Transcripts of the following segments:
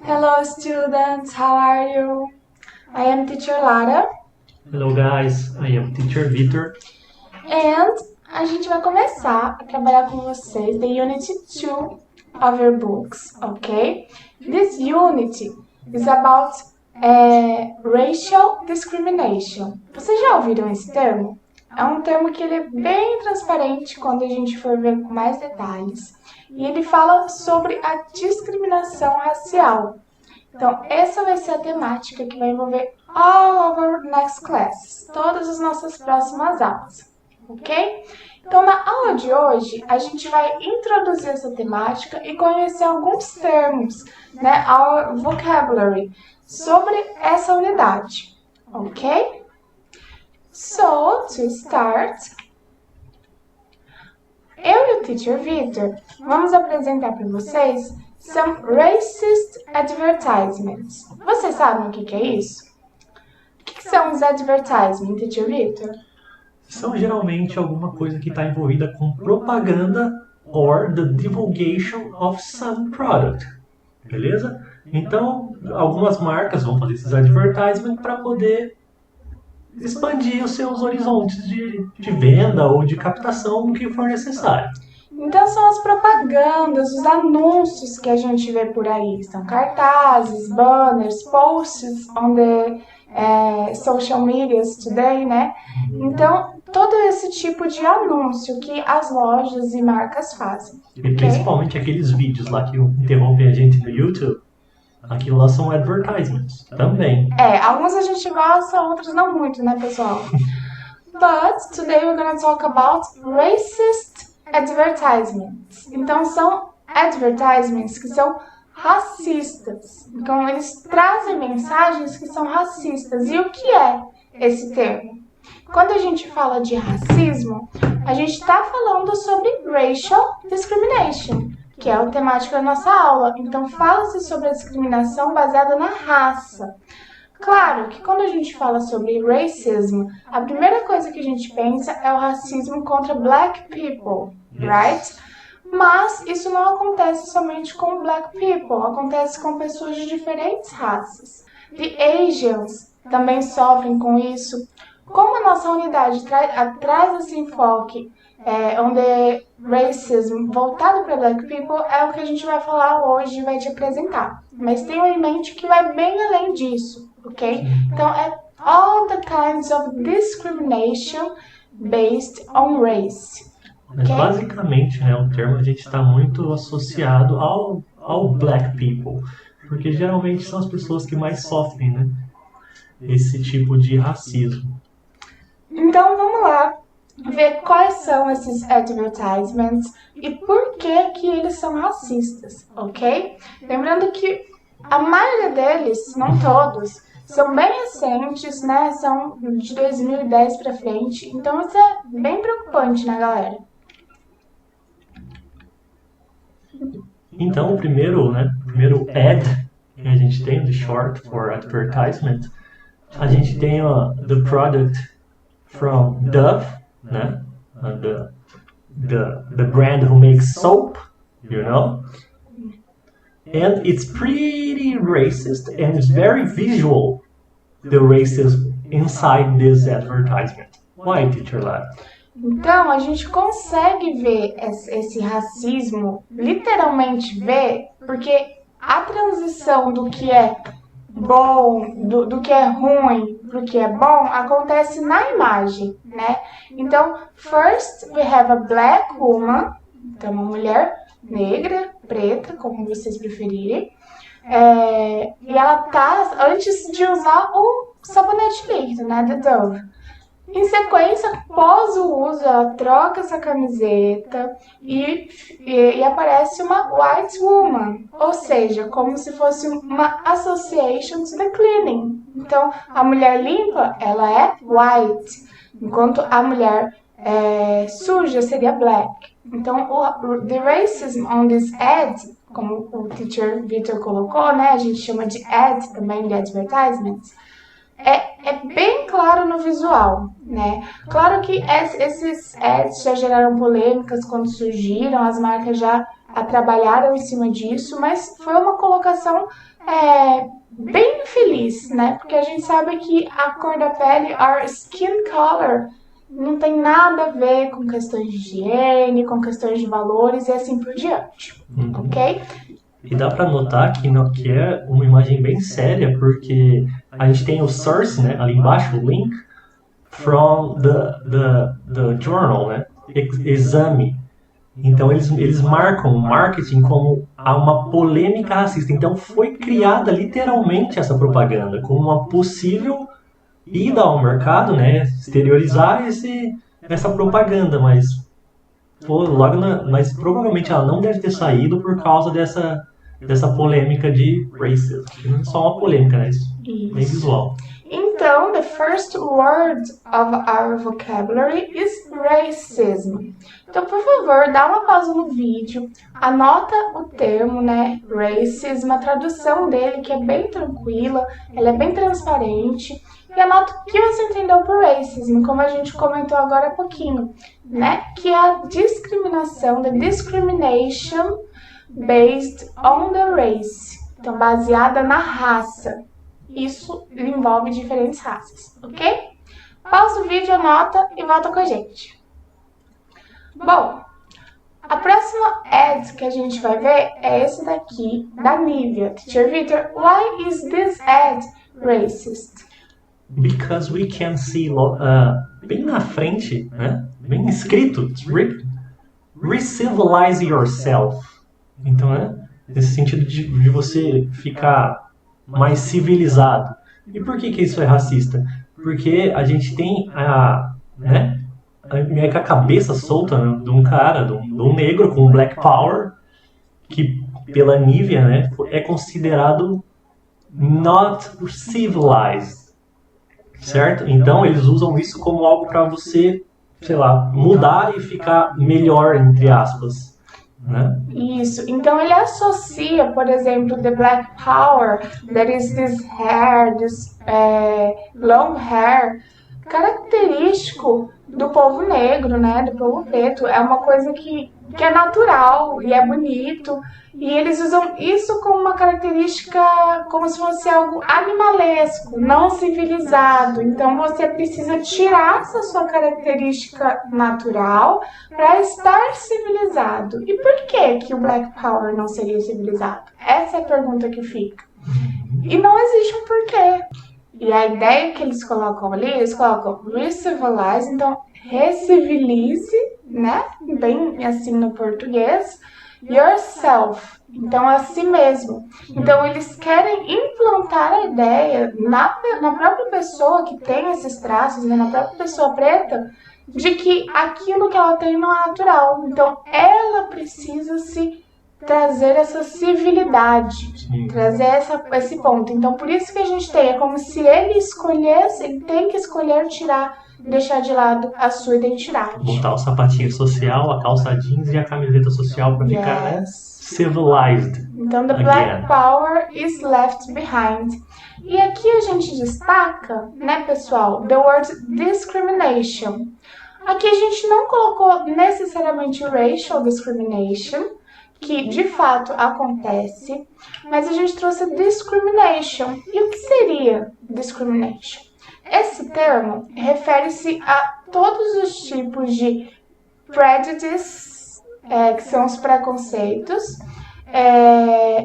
Hello students, how are you? I am teacher Lara Hello guys, I am teacher Vitor. and a gente vai começar a trabalhar com vocês the Unit 2 of your books, okay? This unit is about racial discrimination. Vocês já ouviram esse termo? É um termo que ele é bem transparente quando a gente for ver com mais detalhes. E ele fala sobre a discriminação racial. Então, essa vai ser a temática que vai envolver all our next classes, todas as nossas próximas aulas, ok? Então, na aula de hoje, a gente vai introduzir essa temática e conhecer alguns termos, né, our vocabulary, sobre essa unidade, ok? So, to start, eu e o Teacher Vitor vamos apresentar para vocês some racist advertisements. Vocês sabem o que é isso? O que são os advertisements, Teacher Vitor? São geralmente alguma coisa que está envolvida com propaganda or the divulgation of some product, beleza? Então, algumas marcas vão fazer esses advertisements para poder expandir os seus horizontes de venda ou de captação no que for necessário. Então são as propagandas, os anúncios que a gente vê por aí. São cartazes, banners, posts on the social medias today, né? Então, todo esse tipo de anúncio que as lojas e marcas fazem. E ok? principalmente aqueles vídeos lá que interrompem a gente no YouTube, aquilo lá são advertisements também. Alguns a gente gosta, outros não muito, né, pessoal? But today we're gonna talk about racist advertisements. Então são advertisements que são racistas. Então eles trazem mensagens que são racistas. E o que é esse termo? Quando a gente fala de racismo, a gente está falando sobre racial discrimination, que é a temática da nossa aula. Então fala-se sobre a discriminação baseada na raça. Claro que quando a gente fala sobre racism, a primeira coisa que a gente pensa é o racismo contra black people, right? Mas isso não acontece somente com black people, acontece com pessoas de diferentes raças. The Asians também sofrem com isso. Como a nossa unidade traz esse enfoque onde racism voltado para black people, é o que a gente vai falar hoje e vai te apresentar. Mas tenha em mente que vai bem além disso, ok? Então, é all the kinds of discrimination based on race. Mas ok? basicamente, né, o termo a gente está muito associado ao black people, porque geralmente são as pessoas que mais sofrem, né, esse tipo de racismo. Então, vamos lá ver quais são esses advertisements e por que eles são racistas, ok? Lembrando que a maioria deles, não todos, são bem recentes, né? São de 2010 para frente, então isso é bem preocupante, né, galera? Então, o primeiro ad que a gente tem, the short for advertisement, a gente tem the product from Dove, né? The brand who makes soap, you know? And it's pretty racist and it's very visual, the racism inside this advertisement. Why, teacher Lara? Então, a gente consegue ver esse racismo, literalmente ver, porque a transição do que é bom, do que é ruim pro que é bom, acontece na imagem, né? Então, first we have a black woman, então uma mulher negra, preta, como vocês preferirem, e ela tá antes de usar o sabonete líquido, né, da Dove. Em sequência, após o uso, ela troca essa camiseta e aparece uma white woman, ou seja, como se fosse uma association to the cleaning. Então, a mulher limpa, ela é white, enquanto a mulher suja seria black. Então, the racism on this ad, como o teacher Vitor colocou, né, a gente chama de ad também, de advertisements, é bem claro no visual, né? Claro que esses ads já geraram polêmicas quando surgiram, as marcas já trabalharam em cima disso, mas foi uma colocação bem infeliz, né? Porque a gente sabe que a cor da pele, our skin color, não tem nada a ver com questões de higiene, com questões de valores e assim por diante, ok? E dá para notar que é uma imagem bem séria, porque a gente tem o source, né, ali embaixo, o link, from the journal, né, exame. Então eles marcam o marketing como uma polêmica racista. Então foi criada literalmente essa propaganda como uma possível ida ao mercado, né, exteriorizar essa propaganda, mas mas provavelmente ela não deve ter saído por causa dessa polêmica de racism. Não é só uma polêmica, né? Isso bem visual. Então, the first word of our vocabulary is racism. Então, por favor, dá uma pausa no vídeo, anota o termo, né, racism, a tradução dele, que é bem tranquila, ela é bem transparente, e anota o que você entendeu por racism, como a gente comentou agora há pouquinho, né, que é a discriminação, the discrimination based on the race, então baseada na raça. Isso envolve diferentes raças, ok? Pausa o vídeo, anota e volta com a gente. Bom, a próxima ad que a gente vai ver é esse daqui, da Nivea. Teacher Victor, why is this ad racist? Because we can see bem na frente, né? Bem escrito, re-civilize yourself. Então, nesse sentido de você ficar mais civilizado. E por que isso é racista? Porque a gente tem meio que a cabeça solta, né, de um cara, de um negro com black power, que pela Nivea, né, é considerado not civilized, certo? Então eles usam isso como algo para você, sei lá, mudar e ficar melhor, entre aspas. Né? Isso, então ele associa, por exemplo, the black power, that is this hair, this long hair, característico do povo negro, né, do povo preto, é uma coisa que é natural e é bonito, e eles usam isso como uma característica, como se fosse algo animalesco, não civilizado. Então você precisa tirar essa sua característica natural para estar civilizado. E por que o Black Power não seria civilizado? Essa é a pergunta que fica. E não existe um porquê. E a ideia que eles colocam ali, eles colocam re-civilize, então recivilize, né? Bem assim no português, yourself, então a si mesmo. Então eles querem implantar a ideia na própria pessoa que tem esses traços, né? Na própria pessoa preta, de que aquilo que ela tem não é natural. Então ela precisa se trazer essa civilidade, trazer esse ponto. Então, por isso que a gente tem, é como se ele escolhesse, ele tem que escolher deixar de lado a sua identidade. Botar o sapatinho social, a calça jeans e a camiseta social para ficar, né, civilized. Então, the black power is left behind. E aqui a gente destaca, né, pessoal, the word discrimination. Aqui a gente não colocou necessariamente racial discrimination, que de fato acontece, mas a gente trouxe discrimination. E o que seria discrimination? Esse termo refere-se a todos os tipos de prejudice, que são os preconceitos,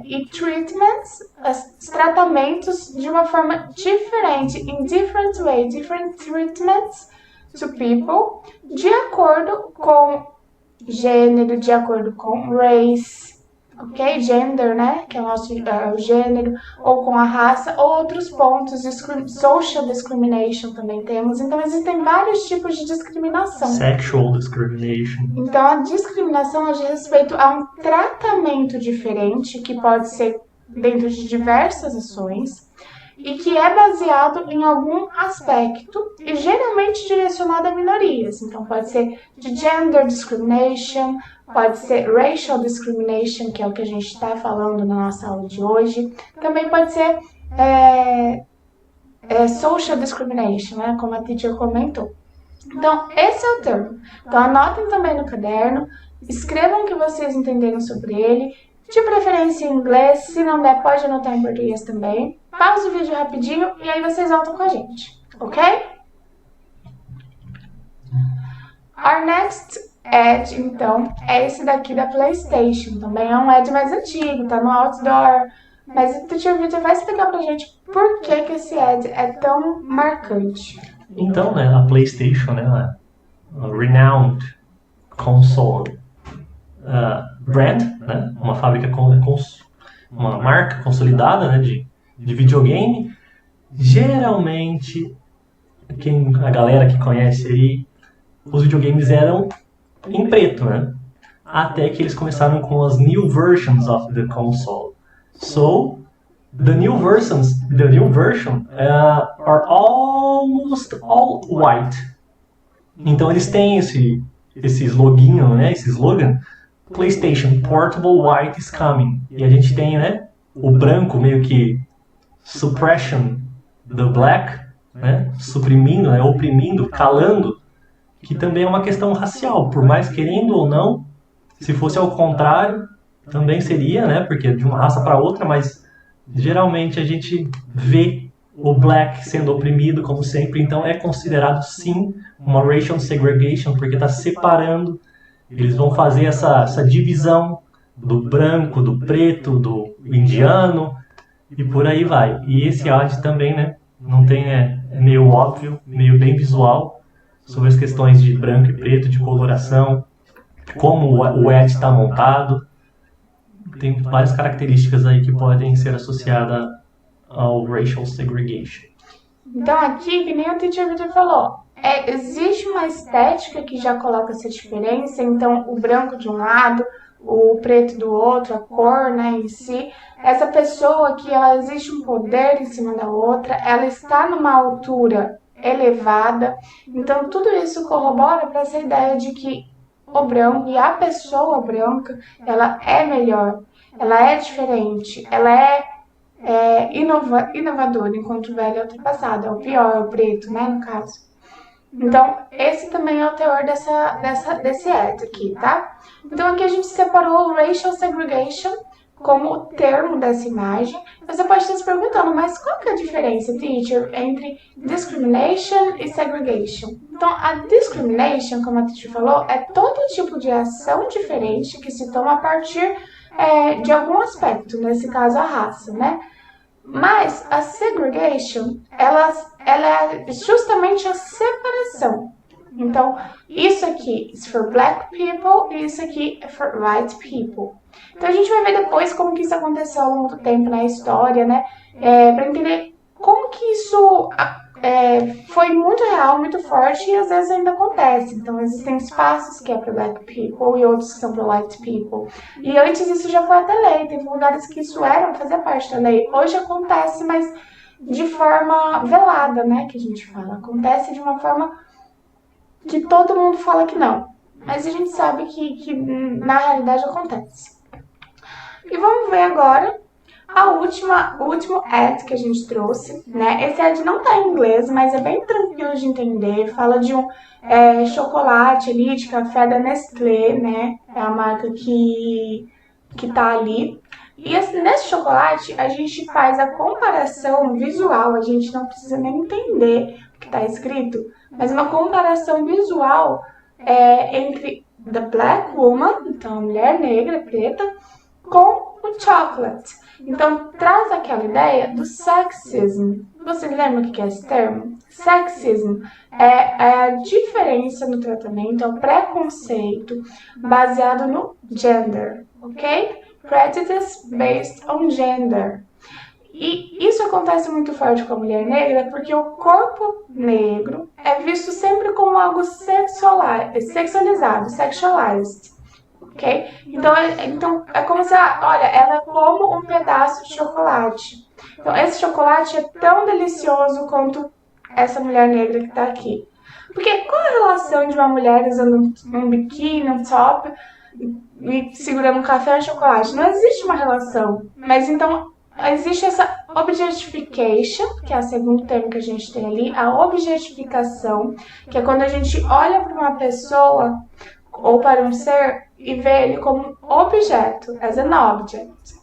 e treatments, os tratamentos de uma forma diferente, in different way, different treatments to people, de acordo com gênero, de acordo com race, ok? Gender, né? Que é o nosso gênero, ou com a raça, ou outros pontos, social discrimination também temos. Então, existem vários tipos de discriminação. Sexual discrimination. Então, a discriminação diz respeito a um tratamento diferente, que pode ser dentro de diversas ações, e que é baseado em algum aspecto e geralmente direcionado a minorias. Então, pode ser de gender discrimination, pode ser racial discrimination, que é o que a gente está falando na nossa aula de hoje. Também pode ser social discrimination, né, como a teacher comentou. Então, esse é o termo. Então, anotem também no caderno escrevam o que vocês entenderam sobre ele, de preferência em inglês, se não der pode anotar em português também. Pausa o vídeo rapidinho e aí vocês voltam com a gente, ok? Our next ad, então, é esse daqui da PlayStation. Também é um ad mais antigo, tá no outdoor. Mas o Teacher Victor vai explicar pra gente por que esse ad é tão marcante. Então, né, a PlayStation, né, a renowned console brand, né, uma fábrica uma marca consolidada, né, de videogame. Geralmente, a galera que conhece aí, os videogames eram em preto, né? Até que eles começaram com as new versions of the console. So, the new version are almost all white. Então eles têm esse slogan, né? Esse slogan, PlayStation Portable White is coming. E a gente tem, né? O branco meio que suppression the black, né? Suprimindo, né? Oprimindo, calando, que também é uma questão racial. Por mais querendo ou não, se fosse ao contrário, também seria, né? Porque de uma raça para outra, mas geralmente a gente vê o black sendo oprimido, como sempre, então é considerado sim uma racial segregation, porque está separando, eles vão fazer essa divisão do branco, do preto, do indiano, e por aí vai. E esse ad também, né, não tem, é meio óbvio, meio bem visual, sobre as questões de branco e preto, de coloração, como o ad está montado. Tem várias características aí que podem ser associadas ao racial segregation. Então aqui, que nem o Teacher Victor falou, existe uma estética que já coloca essa diferença, então o branco de um lado, o preto do outro, a cor, né, em si. Essa pessoa aqui, ela existe um poder em cima da outra, ela está numa altura elevada, então tudo isso corrobora para essa ideia de que o branco e a pessoa branca, ela é melhor, ela é diferente, ela é inovadora, enquanto o velho é ultrapassado, é o pior, é o preto, né, no caso. Então, esse também é o teor desse ad aqui, tá? Então, aqui a gente separou o racial segregation como o termo dessa imagem. Você pode estar se perguntando, mas qual que é a diferença, teacher, entre discrimination e segregation? Então, a discrimination, como a teacher falou, é todo tipo de ação diferente que se toma a partir de algum aspecto, nesse caso a raça, né? Mas a segregation, ela é justamente a separação. Então, isso aqui is for black people e isso aqui é for white people. Então, a gente vai ver depois como que isso aconteceu ao longo do tempo na história, né? Para entender como que isso foi muito real, muito forte e às vezes ainda acontece. Então, existem espaços que é para black people e outros que são para white people. E antes isso já foi até lei, teve lugares que isso fazia parte da lei. Hoje acontece, mas de forma velada, né, que a gente fala. Acontece de uma forma que todo mundo fala que não. Mas a gente sabe que na realidade acontece. E vamos ver agora o último ad que a gente trouxe, né? Esse ad não tá em inglês, mas é bem tranquilo de entender. Fala de um chocolate ali, de café da Nestlé, né? É a marca que tá ali. E nesse chocolate, a gente faz a comparação visual. A gente não precisa nem entender o que tá escrito, mas uma comparação visual entre the black woman, então a mulher negra, preta, com o chocolate. Então, traz aquela ideia do sexism. Você lembra o que é esse termo? Sexism é a diferença no tratamento, é o preconceito baseado no gender, ok? Prejudice based on gender. E isso acontece muito forte com a mulher negra porque o corpo negro é visto sempre como algo sexualizado, sexualized. Ok? Então é como se, olha, ela é como um pedaço de chocolate. Então esse chocolate é tão delicioso quanto essa mulher negra que está aqui. Porque qual a relação de uma mulher usando um biquíni, um top, e segurando um café e um chocolate? Não existe uma relação. Mas então existe essa objectification, que é o segundo termo que a gente tem ali, a objetificação, que é quando a gente olha para uma pessoa ou para um ser e vê ele como objeto, as an object.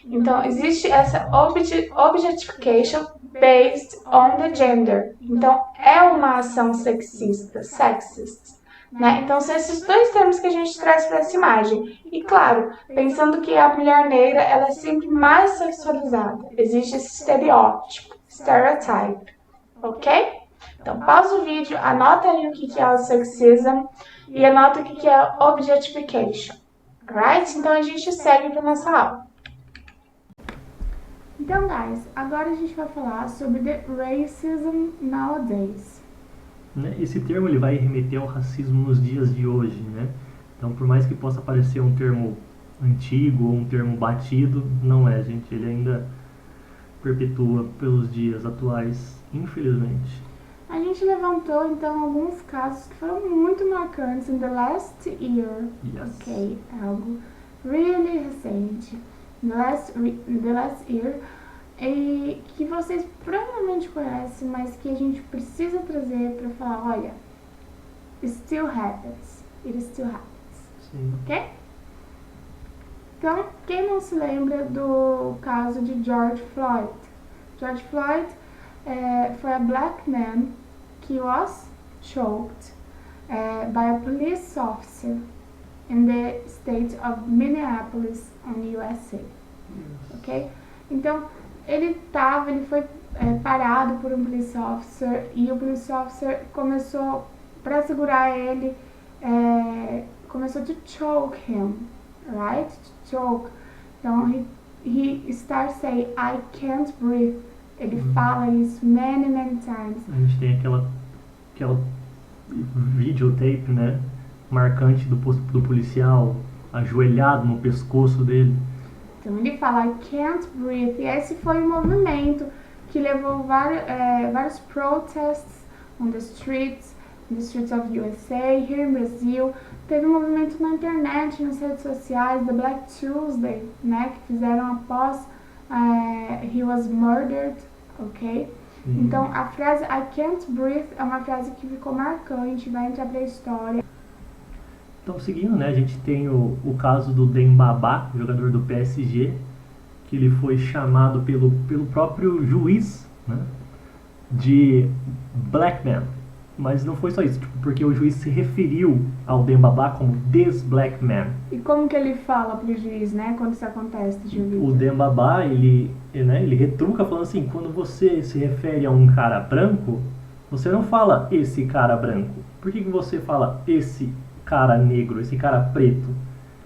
Então, existe essa objectification based on the gender. Então, é uma ação sexista, sexist. Né? Então, são esses dois termos que a gente traz para essa imagem. E, claro, pensando que a mulher negra ela é sempre mais sexualizada. Existe esse estereótipo, stereotype. Ok? Então, pausa o vídeo, anota aí o que é o sexism e anota o que é objectification. Right? Então, a gente segue para nossa aula. Então, guys, agora a gente vai falar sobre the racism nowadays. Esse termo ele vai remeter ao racismo nos dias de hoje, né? Então, por mais que possa parecer um termo antigo ou um termo batido, não é, gente. Ele ainda perpetua pelos dias atuais, infelizmente. A gente levantou, então, alguns casos que foram muito marcantes in the last year. Yes. Ok, algo really recente. The last year, e que vocês provavelmente conhecem, mas que a gente precisa trazer para falar, olha, it still happens. Sim. Ok? Então, quem não se lembra do caso de George Floyd? George Floyd foi a black man que was choked by a police officer in the state of Minneapolis, on USA. Ok? Então, ele foi parado por um police officer e o police officer começou, para segurar ele, começou to choke him, right? To choke. Então, he starts saying, I can't breathe. Ele fala isso many times. A gente tem aquela videotape, né? Marcante do policial ajoelhado no pescoço dele. Então ele fala I can't breathe. E esse foi um movimento que levou vários protests on the streets of USA, here in Brasil. Teve um movimento na internet, nas redes sociais, The Black Tuesday, né? Que fizeram após he was murdered, ok? Então a frase I can't breathe é uma frase que ficou marcante, vai entrar pra história. Então, seguindo, né, a gente tem o caso do Dembaba, jogador do PSG, que ele foi chamado pelo próprio juiz, né, de black man. Mas não foi só isso, porque o juiz se referiu ao Dembaba como this black man. E como que ele fala pro juiz, né, quando isso acontece, O Dembaba, ele retruca falando assim, quando você se refere a um cara branco, você não fala esse cara branco. Por que você fala esse cara negro, esse cara preto?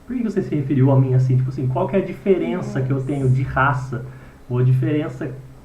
Por que você se referiu a mim assim? Tipo assim, qual que é a diferença que eu tenho de raça? Ou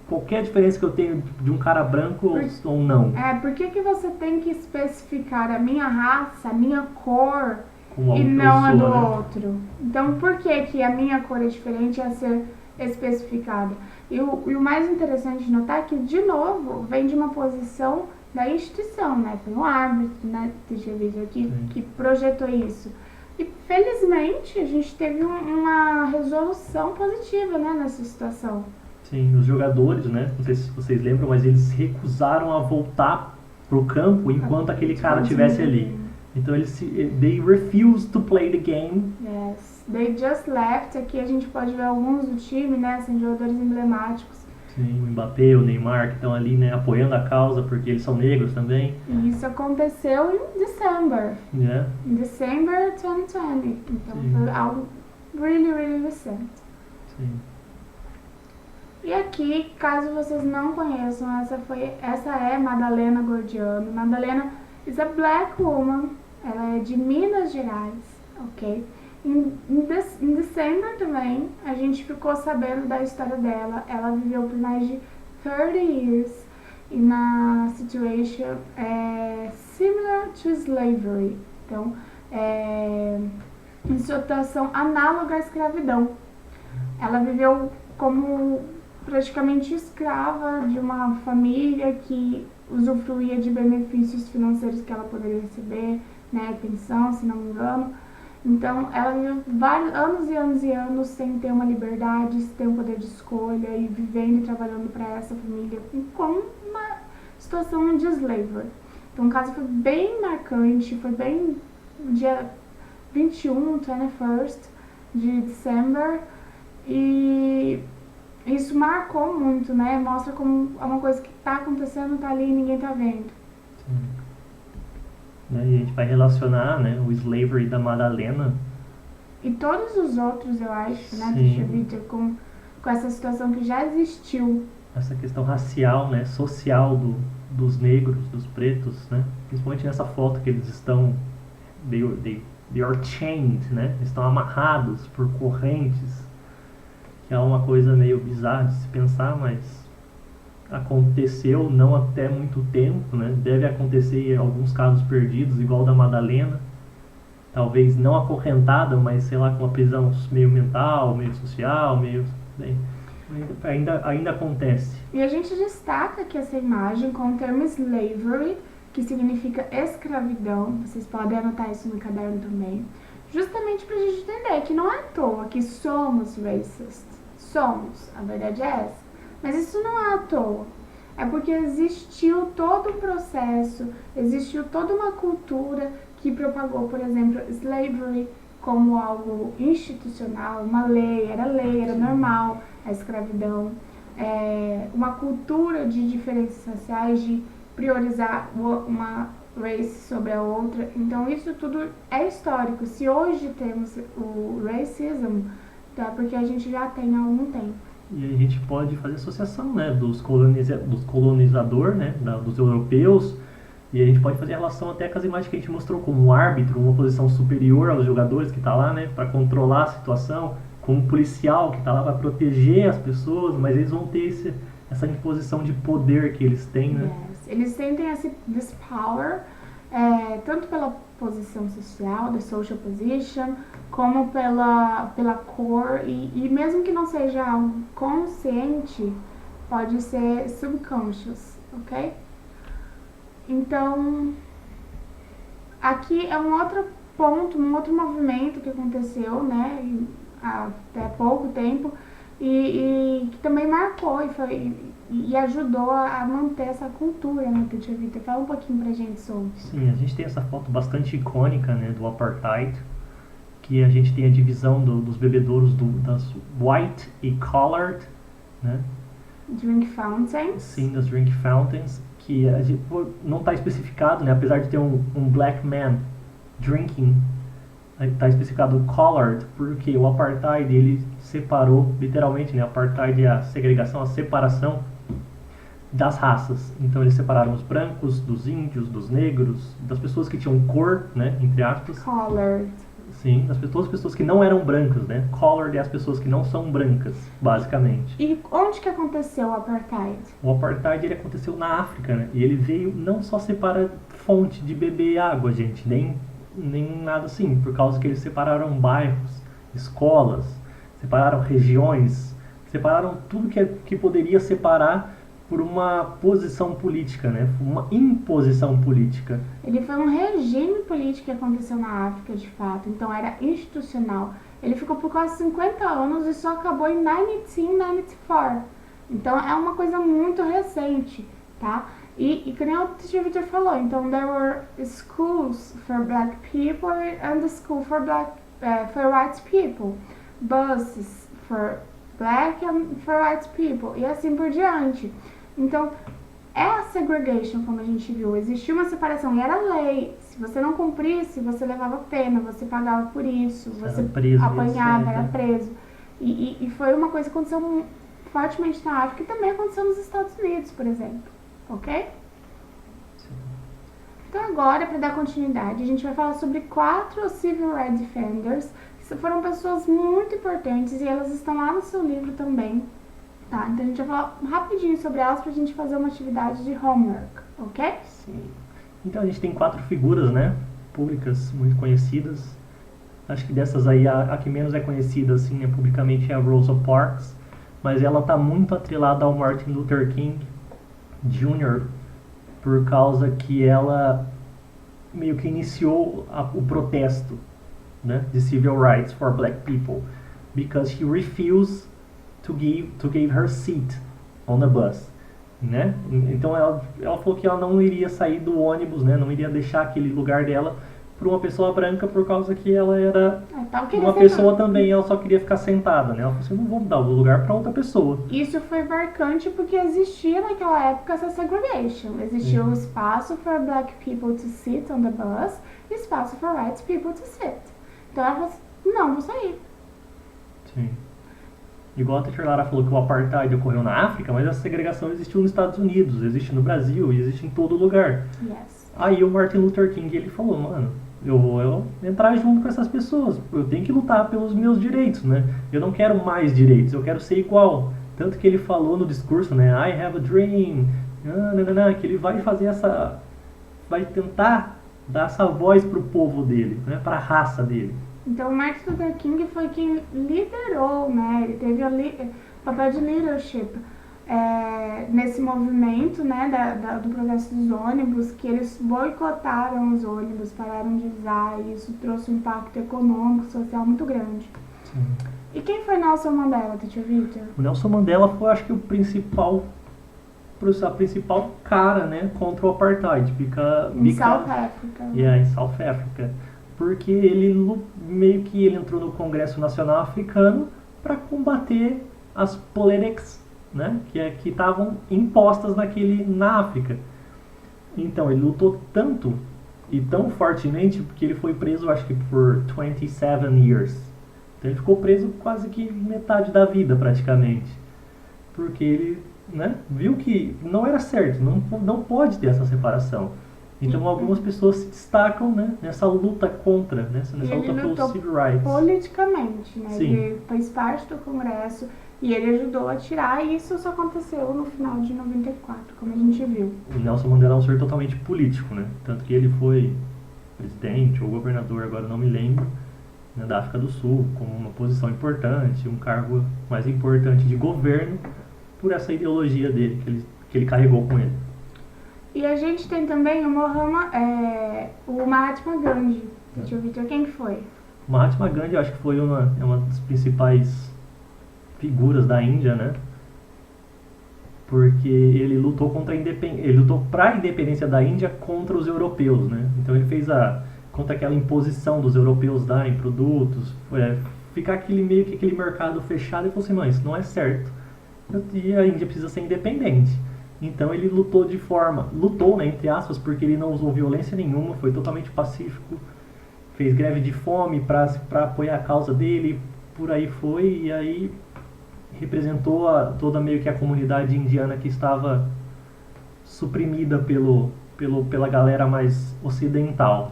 qualquer diferença que eu tenho de um cara branco ou não? Por que você tem que especificar a minha raça, a minha cor e não a do outro? Então, por que a minha cor é diferente a ser especificada? E o mais interessante de notar é que, de novo, vem de uma posição da instituição, né? Foi um árbitro, né? Deixa eu ver aqui, que projetou isso. E, felizmente, a gente teve uma resolução positiva, né, nessa situação. Sim, os jogadores, né? Não sei se vocês lembram, mas eles recusaram a voltar pro campo enquanto aquele cara estivesse ali. Então, they refused to play the game. Yes, they just left. Aqui a gente pode ver alguns do time, né? São jogadores emblemáticos. Sim, o Mbappé, o Neymar, que estão ali, né, apoiando a causa, porque eles são negros também. E isso aconteceu em December. Yeah. Em December 2020. Então foi algo really recente. Sim. E aqui, caso vocês não conheçam, essa é Madalena Gordiano. Madalena is a black woman. Ela é de Minas Gerais, ok? Em December também, a gente ficou sabendo da história dela. Ela viveu por mais de 30 years in a situation similar to slavery. Então, em situação análoga à escravidão. Ela viveu como praticamente escrava de uma família que usufruía de benefícios financeiros que ela poderia receber, né, pensão, se não me engano. Então, ela viveu vários anos e anos sem ter uma liberdade, sem ter um poder de escolha e vivendo e trabalhando para essa família com uma situação de slavery. Então, o caso foi bem marcante, foi bem 21st de dezembro, e isso marcou muito, né? Mostra como é uma coisa que tá acontecendo, tá ali e ninguém tá vendo. Sim. Né, e a gente vai relacionar, né, o slavery da Madalena E todos os outros, eu acho, né, Sim. Teacher Victor, com essa situação que já existiu. essa questão racial, né, social dos negros, dos pretos, né, principalmente nessa foto que eles estão they are chained, né, estão amarrados por correntes, que é uma coisa meio bizarra de se pensar, mas aconteceu não até muito tempo, né, deve acontecer em alguns casos perdidos, igual o da Madalena, talvez não acorrentada, mas sei lá, com uma prisão meio mental, meio social, meio... Bem, ainda acontece. E a gente destaca aqui essa imagem com o termo slavery, que significa escravidão. Vocês podem anotar isso no caderno também. Justamente pra gente entender que não é à toa que somos racist. Somos, a verdade é essa. Mas isso não é à toa. É porque existiu todo um processo, existiu toda uma cultura que propagou, por exemplo, slavery como algo institucional, uma lei, era normal a escravidão, uma cultura de diferenças raciais, de priorizar uma race sobre a outra. Então isso tudo é histórico. Se hoje temos o racism, então é porque a gente já tem há algum tempo. E a gente pode fazer associação, né, dos colonizadores, né, dos europeus, e a gente pode fazer relação até com as imagens que a gente mostrou como um árbitro, uma posição superior aos jogadores que está lá, né, para controlar a situação, como um policial que está lá para proteger as pessoas, mas eles vão ter essa imposição de poder que eles têm, né? Yes. Eles sentem this power, tanto pela posição social, the social position, como pela cor, e mesmo que não seja algo consciente, pode ser subconscious, ok? Então, aqui é um outro ponto, um outro movimento que aconteceu, né, até pouco tempo, e que também marcou e ajudou a manter essa cultura, né, Teacher Victor? Fala um pouquinho pra gente sobre. Sim, a gente tem essa foto bastante icônica, né, do apartheid, que a gente tem a divisão dos bebedouros das white e colored, né? Drink fountains. Sim, das drink fountains, que a gente, não está especificado, né, apesar de ter um black man drinking, está especificado colored, porque o apartheid ele separou, literalmente, né, apartheid é a segregação, a separação das raças. Então eles separaram os brancos dos índios, dos negros, das pessoas que tinham cor, né, entre aspas. Colored. Sim, todas as pessoas que não eram brancas, né? Colored é as pessoas que não são brancas, basicamente. E onde que aconteceu o apartheid? O apartheid ele aconteceu na África, né? E ele veio não só separar fonte de beber água, gente, nem nada assim, por causa que eles separaram bairros, escolas, separaram regiões, separaram tudo que poderia separar por uma posição política, né? Uma imposição política. Ele foi um regime político que aconteceu na África, de fato, então era institucional. Ele ficou por quase 50 anos e só acabou em 1994. Então é uma coisa muito recente, tá? E que nem o Teacher Victor falou, então there were schools for black people and the school for white people, buses for black and for white people, e assim por diante. Então, é a segregation, como a gente viu, existia uma separação e era lei. Se você não cumprisse, você levava pena, você pagava por isso, você apanhava, era preso. E foi uma coisa que aconteceu fortemente na África e também aconteceu nos Estados Unidos, por exemplo. Ok? Sim. Então agora, para dar continuidade, a gente vai falar sobre 4 Civil Rights Defenders, que foram pessoas muito importantes e elas estão lá no seu livro também. Tá, então a gente vai falar rapidinho sobre elas pra gente fazer uma atividade de homework, ok? Sim. Então a gente tem 4 figuras, né, públicas muito conhecidas. Acho que dessas aí a que menos é conhecida assim, né, publicamente é a Rosa Parks, mas ela está muito atrelada ao Martin Luther King Jr. por causa que ela meio que iniciou o protesto, né, de civil rights for black people, because he refused to give her seat on the bus, né? Então ela falou que ela não iria sair do ônibus, né? Não iria deixar aquele lugar dela por uma pessoa branca por causa que ela era Então, queria uma ser pessoa branca. também, ela só queria ficar sentada, né? Ela falou assim, eu não vou dar o lugar para outra pessoa. Isso foi marcante porque existia naquela época essa segregation. Existia o espaço for black people to sit on the bus e espaço for white people to sit. Então ela falou assim, não, vou sair. Sim. Igual a Teacher Lara falou que o apartheid ocorreu na África, mas essa segregação existiu nos Estados Unidos, existe no Brasil e existe em todo lugar. Yes. Aí o Martin Luther King, ele falou, mano, eu vou entrar junto com essas pessoas, eu tenho que lutar pelos meus direitos, né? Eu não quero mais direitos, eu quero ser igual. Tanto que ele falou no discurso, né, I have a dream, que ele vai fazer vai tentar dar essa voz pro povo dele, né, pra raça dele. Então o Martin Luther King foi quem liderou, né? Ele teve o papel de leadership nesse movimento, né, do protesto dos ônibus, que eles boicotaram os ônibus, pararam de usar, e isso trouxe um impacto econômico, social muito grande. Sim. E quem foi Nelson Mandela, Teacher Victor? O Nelson Mandela foi, acho que, a principal cara, né, contra o apartheid. Em South Africa. Em South Africa. Porque ele meio que ele entrou no Congresso Nacional Africano para combater as politics, né, que estavam impostas na África. Então ele lutou tanto e tão fortemente que ele foi preso, acho que por 27 years. Então ele ficou preso quase que metade da vida praticamente, porque ele, né, viu que não era certo, não pode ter essa separação. Então algumas pessoas se destacam, né, nessa luta contra, nessa luta pelos civil rights. Politicamente, né? Sim. Ele fez parte do Congresso e ele ajudou a tirar, e isso só aconteceu no final de 94, como a gente viu. O Nelson Mandela é um ser totalmente político, né? Tanto que ele foi presidente ou governador, agora não me lembro, né, da África do Sul, com uma posição importante, um cargo mais importante de governo, por essa ideologia dele, que ele carregou com ele. E a gente tem também o Mahatma Gandhi. Deixa eu ver quem foi. O Mahatma Gandhi, eu acho que foi uma das principais figuras da Índia, né? Porque ele lutou para a independência da Índia contra os europeus, né? Então ele fez contra aquela imposição dos europeus darem produtos, ficar meio que aquele mercado fechado, e falou assim, não, isso não é certo. E a Índia precisa ser independente. Então ele lutou, né, entre aspas, porque ele não usou violência nenhuma, foi totalmente pacífico, fez greve de fome para apoiar a causa dele, por aí foi, e aí representou toda meio que a comunidade indiana que estava suprimida pela galera mais ocidental.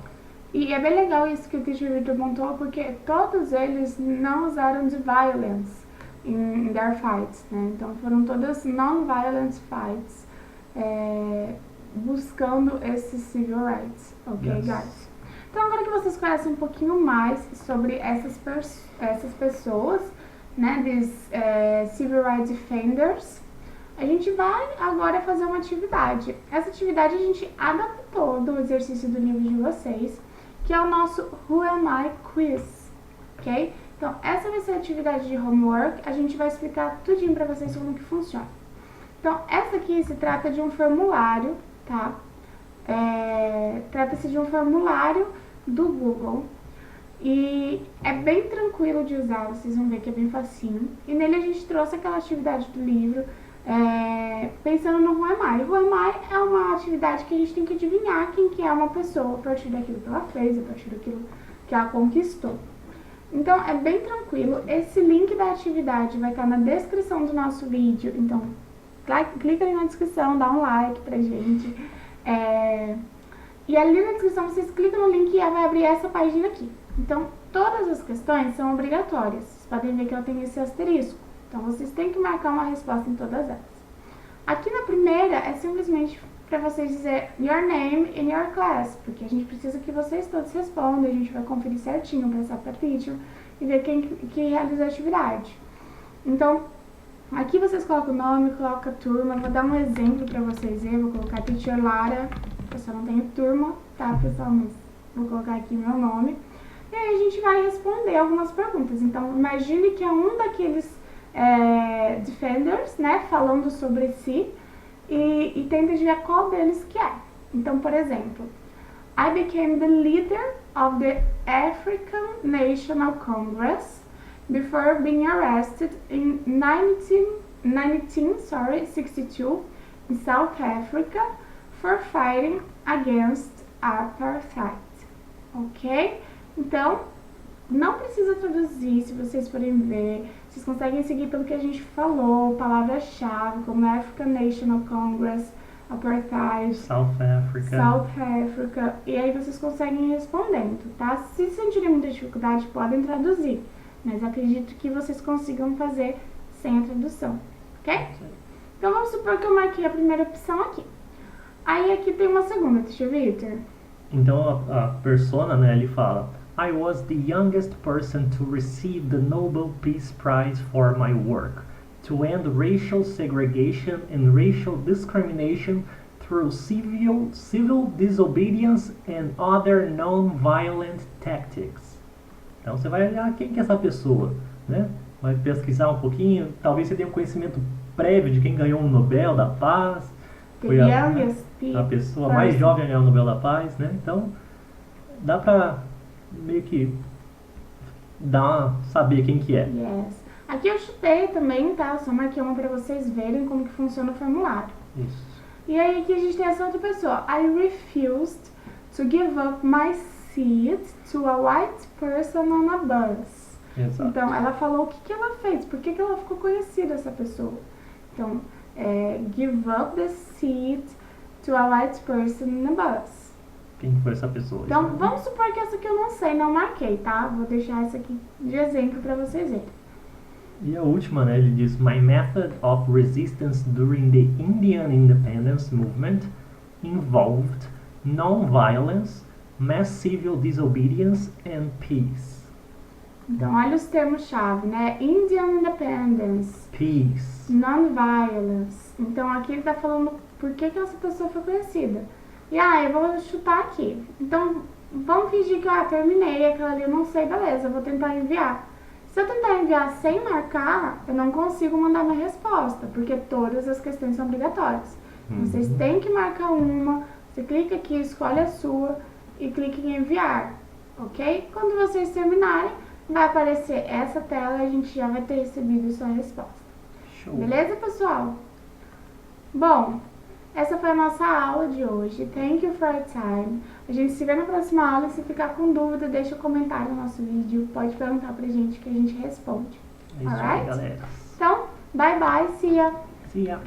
E é bem legal isso que o Teacher Victor montou, porque todos eles não usaram de violence in their fights, né? Então foram todas non-violent fights, buscando esses civil rights, ok, Yes. guys? Então agora que vocês conhecem um pouquinho mais sobre essas pessoas, né, civil rights defenders, a gente vai agora fazer uma atividade. Essa atividade a gente adaptou do exercício do livro de vocês, que é o nosso Who Am I Quiz, ok? Então, essa vai ser a atividade de homework, a gente vai explicar tudinho pra vocês como que funciona. Então, essa aqui se trata de um formulário, tá? Trata-se de um formulário do Google e é bem tranquilo de usar, vocês vão ver que é bem facinho. E nele a gente trouxe aquela atividade do livro, pensando no Who Am I. Who Am I é uma atividade que a gente tem que adivinhar quem que é uma pessoa a partir daquilo que ela fez, a partir daquilo que ela conquistou. Então, é bem tranquilo. Esse link da atividade vai estar na descrição do nosso vídeo. Então, clica ali na descrição, dá um like pra gente. E ali na descrição vocês clicam no link e vai abrir essa página aqui. Então, todas as questões são obrigatórias. Vocês podem ver que ela tem esse asterisco. Então, vocês têm que marcar uma resposta em todas elas. Aqui na primeira é simplesmente para vocês dizer your name in your class, porque a gente precisa que vocês todos respondam, a gente vai conferir certinho, passar para a teacher e ver quem que realizou a atividade. Então, aqui vocês colocam o nome, colocam a turma, vou dar um exemplo para vocês verem, vou colocar Teacher Lara, eu só não tenho turma, tá pessoal, mas vou colocar aqui meu nome, e aí a gente vai responder algumas perguntas. Então, imagine que é um daqueles defenders, né, falando sobre si, e tenta adivinhar qual deles que é. Então, por exemplo, I became the leader of the African National Congress before being arrested in 1962 in South Africa for fighting against apartheid. Ok? Então, não precisa traduzir, se vocês forem ver. Vocês conseguem seguir pelo que a gente falou, palavra-chave, como African National Congress, apartheid, South Africa. E aí vocês conseguem ir respondendo, tá? Se sentirem muita dificuldade, podem traduzir. Mas acredito que vocês consigam fazer sem a tradução, ok? Então vamos supor que eu marquei a primeira opção aqui. Aí aqui tem uma segunda, deixa eu ver, Victor. Então a persona, né, ele fala: I was the youngest person to receive the Nobel Peace Prize for my work to end racial segregation and racial discrimination through civil disobedience and other non-violent tactics. Então você vai olhar quem que é essa pessoa, né? Vai pesquisar um pouquinho, talvez você tenha um conhecimento prévio de quem ganhou o Nobel da Paz. Foi a pessoa mais jovem a ganhar o Nobel da Paz, né? Então dá pra meio que saber quem que é. Yes. Aqui eu chutei também, tá? Só marquei uma pra vocês verem como que funciona o formulário. Isso. E aí aqui a gente tem essa outra pessoa. I refused to give up my seat to a white person on a bus. Exato. Então, ela falou o que ela fez, por que ela ficou conhecida, essa pessoa. Então, give up the seat to a white person in a bus. Quem foi essa pessoa? Então, vamos supor que essa aqui eu não sei, não marquei, tá? Vou deixar essa aqui de exemplo pra vocês verem. E a última, né, ele diz: My method of resistance during the Indian independence movement involved non-violence, mass civil disobedience and peace. Então, olha os termos-chave, né? Indian independence, peace, non-violence. Então, aqui ele tá falando por que essa pessoa foi conhecida. E eu vou chutar aqui. Então, vamos fingir que eu terminei aquela ali, eu não sei, beleza, eu vou tentar enviar. Se eu tentar enviar sem marcar, eu não consigo mandar minha resposta, porque todas as questões são obrigatórias. Vocês têm que marcar uma, você clica aqui, escolhe a sua e clica em enviar, ok? Quando vocês terminarem, vai aparecer essa tela e a gente já vai ter recebido a sua resposta. Show. Beleza, pessoal? Bom, essa foi a nossa aula de hoje. Thank you for your time. A gente se vê na próxima aula e se ficar com dúvida, deixa um comentário no nosso vídeo. Pode perguntar pra gente que a gente responde. É isso aí, galera. Então, bye bye, see ya! See ya!